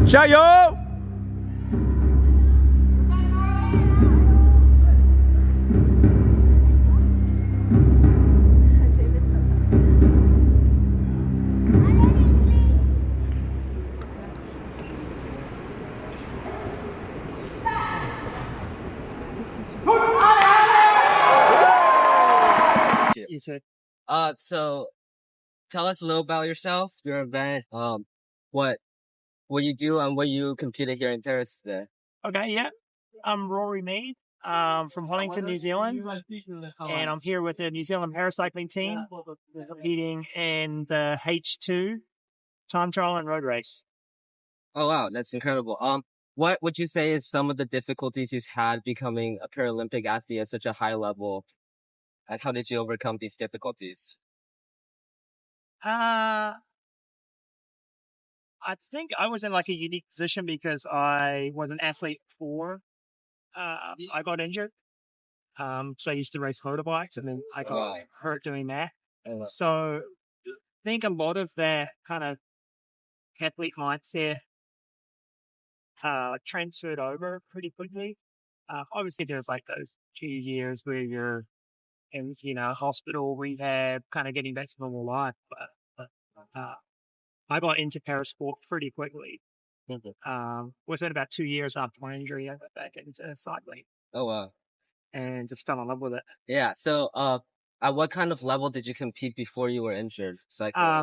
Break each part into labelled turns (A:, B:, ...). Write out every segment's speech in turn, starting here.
A: 加油！
B: You too. So tell us a little about yourself, your event, what you do and what you competed here in Paris today.
C: Okay, yeah. I'm Rory Mead, from Wellington, New Zealand, and I'm here with the New Zealand paracycling team, competing in the H2 time trial and road race.
B: Oh wow, that's incredible. What would you say is some of the difficulties you've had becoming a Paralympic athlete at such a high level, and how did you overcome these difficulties?
C: I think I was in like a unique position because I was an athlete before I got injured. So I used to race motorbikes and then I got hurt doing that. So I think a lot of that kind of athlete mindset transferred over pretty quickly. Obviously there's like those 2 years where you're in, hospital, rehab, kind of getting back to normal life. But I got into parasport pretty quickly. Within about 2 years after my injury, I got back into cycling.
B: Oh wow.
C: And just fell in love with it.
B: Yeah. So, at what kind of level did you compete before you were injured?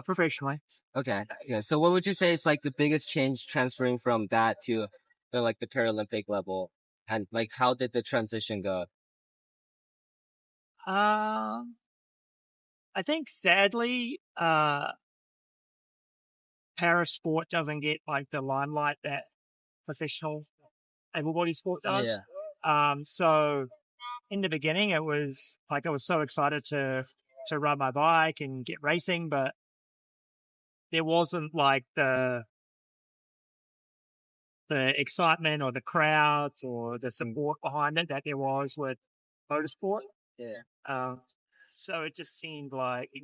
C: Professionally.
B: Okay. Yeah. So what would you say is like the biggest change transferring from that to the Paralympic level? And like, how did the transition go?
C: I think sadly, parasport doesn't get like the limelight that professional able-bodied sport does.
B: Yeah.
C: So in the beginning, it was like I was so excited to ride my bike and get racing, but there wasn't like the excitement or the crowds or the support behind it that there was with motorsport.
B: Yeah.
C: So it just seemed like it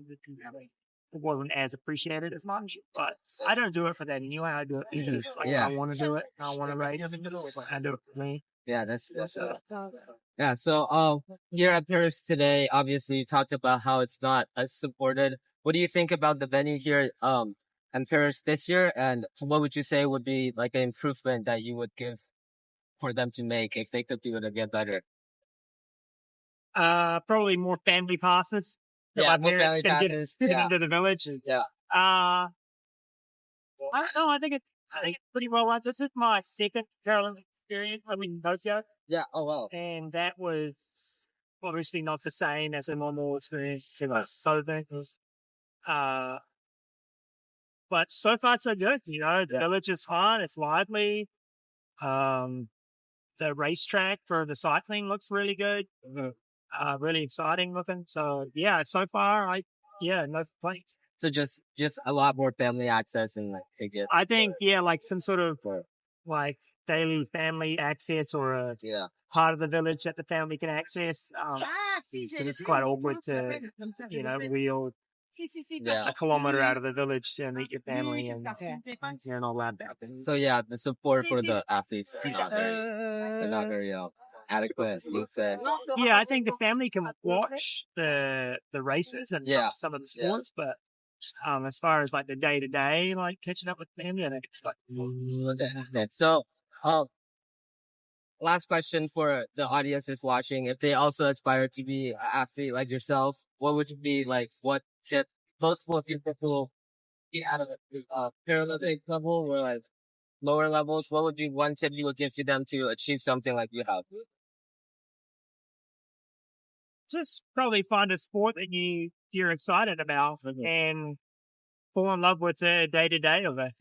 C: wasn't as appreciated as much. But I don't do it for that anyway. I do it because I want to do it. I want to race. I do it for me.
B: Yeah, yeah. So, here at Paris today, obviously you talked about how it's not as supported. What do you think about the venue here, in Paris this year? And what would you say would be like an improvement that you would give for them to make if they could do it again better?
C: Probably more family passes.
B: Yeah,
C: my parents can get into the village.
B: Yeah.
C: I don't know. I think it's pretty well run. This is my second Paralympic experience. I mean, Tokyo.
B: Yeah. Oh wow.
C: And that was obviously not the same as a normal experience. But so far so good. The village is fun. It's lively. The racetrack for the cycling looks really good. Really exciting looking. So yeah, so far no complaints.
B: So just a lot more family access and like tickets.
C: I think like some sort of like daily family access or a part of the village that the family can access. Because it's quite awkward to wheel a kilometer out of the village to meet your family and you're not allowed back.
B: So yeah, the support for the athletes is not very adequate, you'd say.
C: Yeah, I think the family can watch the races and some of the sports, but as far as like the day to day, like catching up with family, I think it's like.
B: So, last question for the audiences watching: if they also aspire to be an athlete like yourself, what would you be like? What tip, both for people who get out of the Paralympic level or like lower levels? What would be one tip you would give to them to achieve something like you have?
C: Just probably find a sport that you're excited about and fall in love with the day to day of it.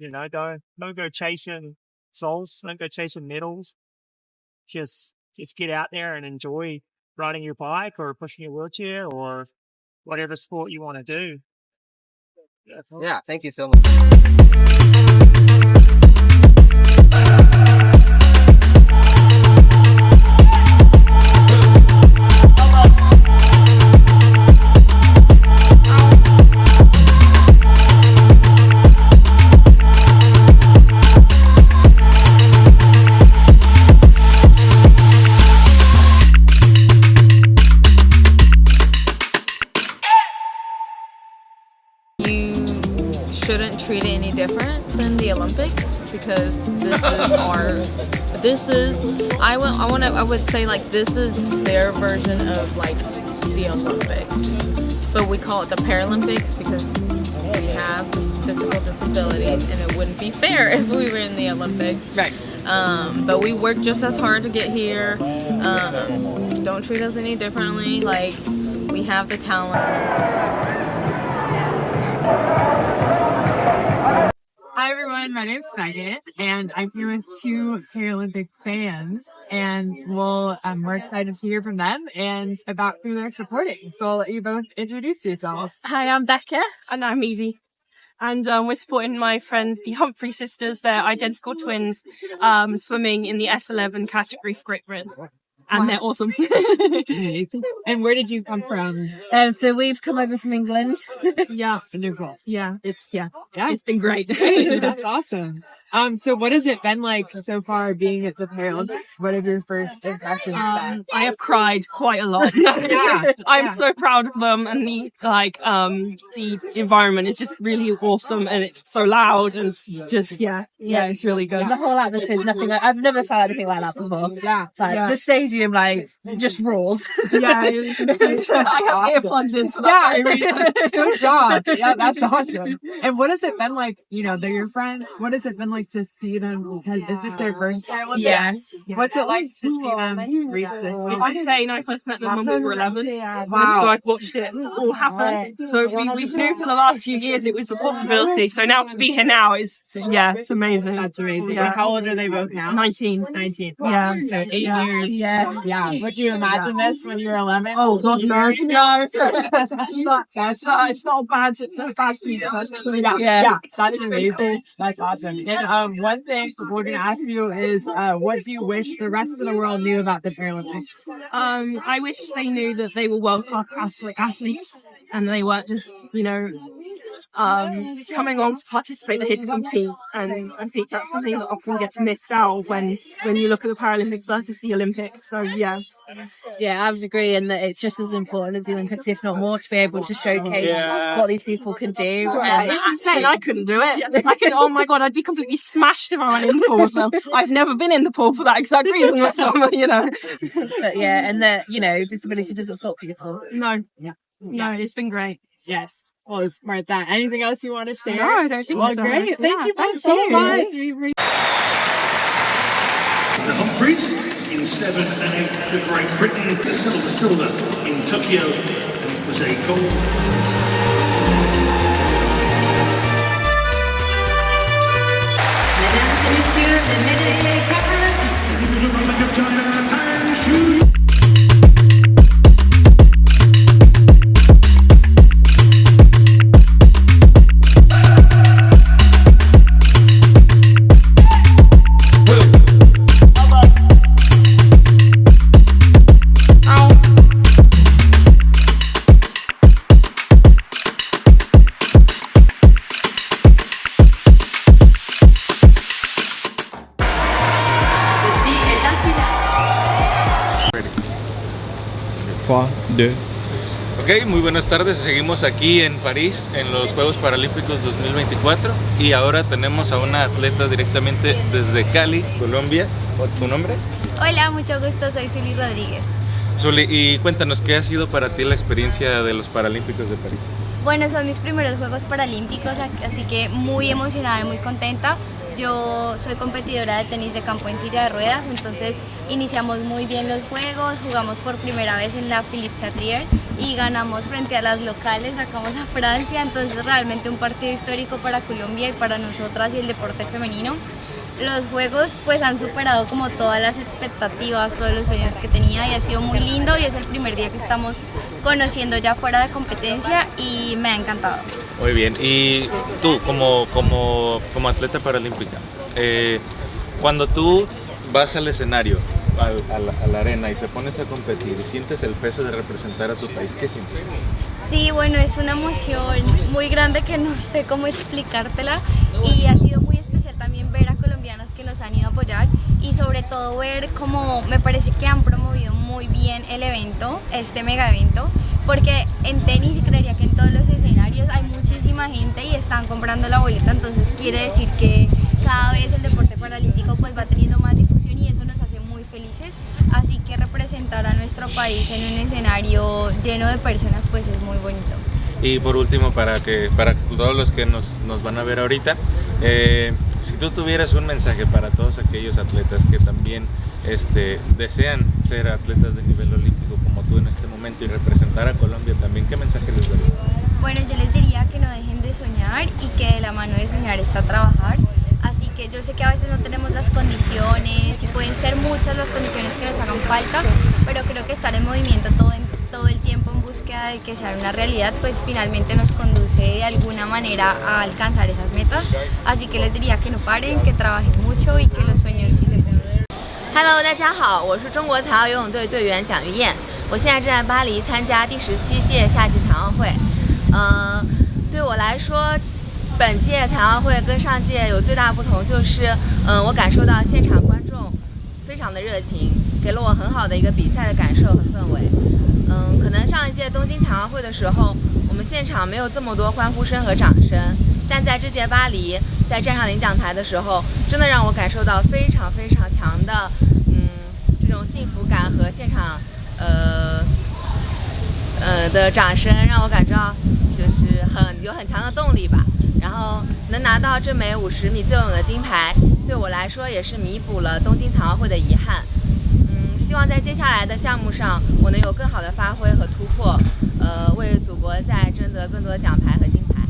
C: Don't go chasing souls. Don't go chasing medals. Just get out there and enjoy riding your bike or pushing your wheelchair or whatever sport you want to do.
B: Yeah, thank you so much.
A: shouldn't treat it any different than the Olympics because I would say like this is their version of like the Olympics, but we call it the Paralympics because we have this physical disabilities and it wouldn't be fair if we were in the Olympics.
D: Right.
A: But we work just as hard to get here. Don't treat us any differently. Like, we have the talent.
D: Hi everyone, my name's Megan, and I'm here with two Paralympic fans, and we're excited to hear from them and about who they're supporting. So I'll let you both introduce yourselves.
E: Hi, I'm Becca. And I'm Evie. And we're supporting my friends, the Humphrey sisters. They're identical twins, swimming in the S11 category for Great Britain. And they're awesome.
D: And where did you come from?
E: So we've come over from England.
D: Yeah, wonderful.
E: Yeah, it's been great.
D: That's awesome. So what has it been like so far being at the Paralympics? What have your first impressions been?
E: I have cried quite a lot. I'm so proud of them, and the environment is just really awesome, and it's so loud and just it's really good.
F: The whole atmosphere is nothing. I've never felt anything like that before. The stadium just roars.
E: I have earplugs in for that.
D: Good job. Yeah, that's awesome. And what has it been like? They're your friends. What has it been like to see them? Is this their first Paralympics?
E: Yes.
D: What's it like to see them reach this?
E: I'd say I first met them when we were 11.
D: Wow.
E: So I've watched it all happen. So we knew for the last few years it was a possibility. So now to be here now it's amazing.
D: That's amazing.
E: Yeah.
D: How old are they both now?
E: 19.
D: 19.
E: Yeah.
D: So 8 years.
E: Yeah.
D: Would you imagine this when you were 11?
E: Oh, God, no. No. It's not a bad feeling.
D: Yeah. That is amazing. That's awesome. And one thing we're going to ask you is, what do you wish the rest of the world knew about the Paralympics?
E: I wish they knew that they were world-class athletes and they weren't just, coming on to participate. They're here to compete, and I think that's something that often gets missed out when you look at the Paralympics versus the Olympics. So yeah,
F: I would agree, and that it's just as important as the Olympics, if not more, to be able to showcase what these people can do.
E: It's insane. I couldn't do it. Oh my God, I'd be completely smashed if I went in the pool with them. I've never been in the pool for that exact reason with them,
F: But and that disability doesn't stop people.
E: No, it's been great.
D: Yes. Well, it's smart that. Anything else you want to share?
E: No, I don't think so.
D: Great. Thank you both so much.
G: The Humphreys in 7 and 8 for Great Britain. The silver in Tokyo, and it was a gold.
H: Mesdames et messieurs, les médaillés paralympiques. Ceci est un final.
I: 3, 2. Ok, muy buenas tardes. Seguimos aquí en París en los Juegos Paralímpicos 2024 y ahora tenemos a una atleta directamente desde Cali, Colombia. ¿Tu nombre?
J: Hola, mucho gusto, soy Zuli Rodríguez.
I: Zuli, y cuéntanos, ¿qué ha sido para ti la experiencia de los Paralímpicos de París?
J: Bueno, son mis primeros Juegos Paralímpicos, así que muy emocionada y muy contenta. Yo soy competidora de tenis de campo en silla de ruedas, entonces iniciamos muy bien los juegos, jugamos por primera vez en la Philippe Chatrier y ganamos frente a las locales, sacamos a Francia, entonces realmente un partido histórico para Colombia y para nosotras y el deporte femenino. Los juegos pues han superado como todas las expectativas, todos los sueños que tenía y ha sido muy lindo y es el primer día que estamos conociendo ya fuera de competencia y me ha encantado.
I: Muy bien, y tú como atleta paralímpica, cuando tú vas al escenario, a la arena y te pones a competir y sientes el peso de representar a tu país, ¿qué sientes?
J: Sí, bueno, es una emoción muy grande que no sé cómo explicártela y ha sido muy especial también ver a colombianas que nos han ido a apoyar y sobre todo ver cómo me parece que han promovido muy bien el evento, este mega evento, porque en tenis y creería que en todos los escenarios hay muchísima gente y están comprando la boleta, entonces quiere decir que cada vez el deporte paralímpico pues va teniendo más difusión y eso nos hace muy felices, así que representar a nuestro país en un escenario lleno de personas pues es muy bonito.
I: Y por último, para todos los que nos van a ver ahorita, si tú tuvieras un mensaje para todos aquellos atletas que también desean ser atletas de nivel olímpico como tú en este momento y representar a Colombia también, ¿qué mensaje les darías?
J: Bueno, yo les diría que no dejen de soñar y que de la mano de soñar está trabajar. Así que yo sé que a veces no tenemos las condiciones y pueden ser muchas las condiciones que nos hagan falta, pero creo que estar en movimiento todo el tiempo en búsqueda de que sea una realidad, pues finalmente nos conduce de alguna manera a alcanzar esas metas. Así que les diría que no paren, que trabajen mucho y que los sueños sí se cumplen.
K: Hello， 大家好，我是中国残奥游泳队队员蒋玉燕，我现在正在巴黎参加第17届夏季残奥会。对我来说，本届残奥会跟上届有最大不同就是，我感受到现场观众非常的热情，给了我很好的一个比赛的感受和氛围。可能上一届东京残奥会的时候，我们现场没有这么多欢呼声和掌声，但在这届巴黎，在站上领奖台的时候，真的让我感受到非常非常强的，这种幸福感和现场，的掌声，让我感觉到就是有很强的动力吧。然后能拿到这枚50米自由泳的金牌，对我来说也是弥补了东京残奥会的遗憾。希望在接下来的项目上，我能有更好的发挥和突破，为祖国再争得更多奖牌和金牌。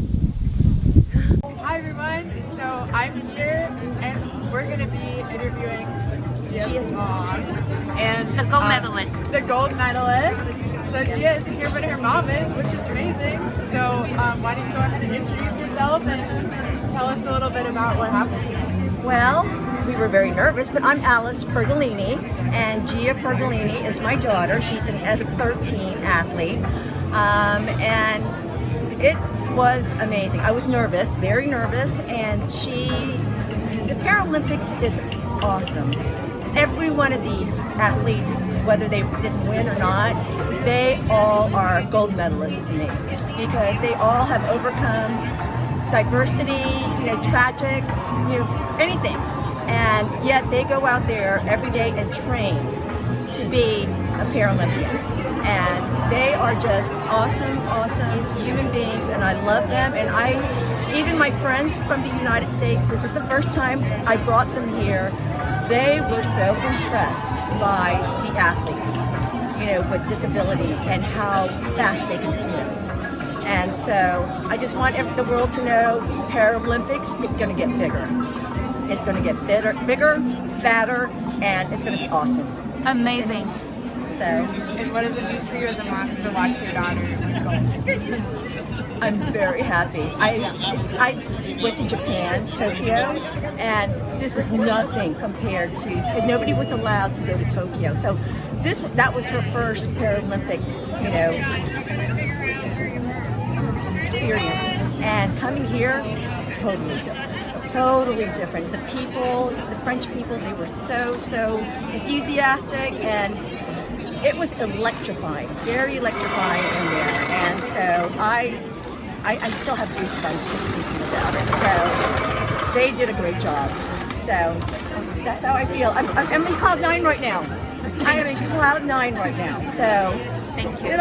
D: Hi everyone, so I'm here and we're going to be interviewing Gia's mom and
K: The gold medalist.
D: The gold medalist. So Gia isn't here but her mom is, which is amazing. So why don't you go ahead and introduce yourself and tell us a little bit about what happened?
L: Well, we were very nervous, but I'm Alice Pergolini, and Gia Pergolini is my daughter. She's an S13 athlete, and it was amazing. I was nervous, very nervous, and the Paralympics is awesome. Every one of these athletes, whether they didn't win or not, they all are gold medalists to me because they all have overcome diversity, tragic, anything. And yet they go out there every day and train to be a Paralympian. And they are just awesome, awesome human beings, and I love them. And even my friends from the United States, this is the first time I brought them here, they were so impressed by the athletes, with disabilities and how fast they can swim. And so I just want the world to know Paralympics is going to get bigger. It's going to get bigger, badder, and it's going to be awesome.
K: Amazing.
D: So, and what does it mean for you as a mom to watch your daughter go?
L: I'm very happy. I went to Japan, Tokyo, and this is nothing compared to. Nobody was allowed to go to Tokyo, so that was her first Paralympic, experience. And coming here, totally different. Totally different. The people, the French people, they were so enthusiastic, and it was electrifying, very electrifying in there. And so I still have goosebumps just thinking about it. So they did a great job. So that's how I feel. I'm in cloud 9 right now. I am in cloud 9 right now. So
K: thank you.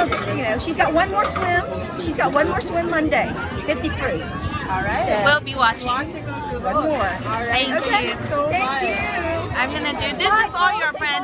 L: She's got one more swim. She's got one more swim Monday, 50 free.
D: All right.
K: So we'll be watching.
D: Watch it go through the
L: one more.
D: All right.
K: Thank you
L: so much.
K: I'm gonna do this. Is all your friend.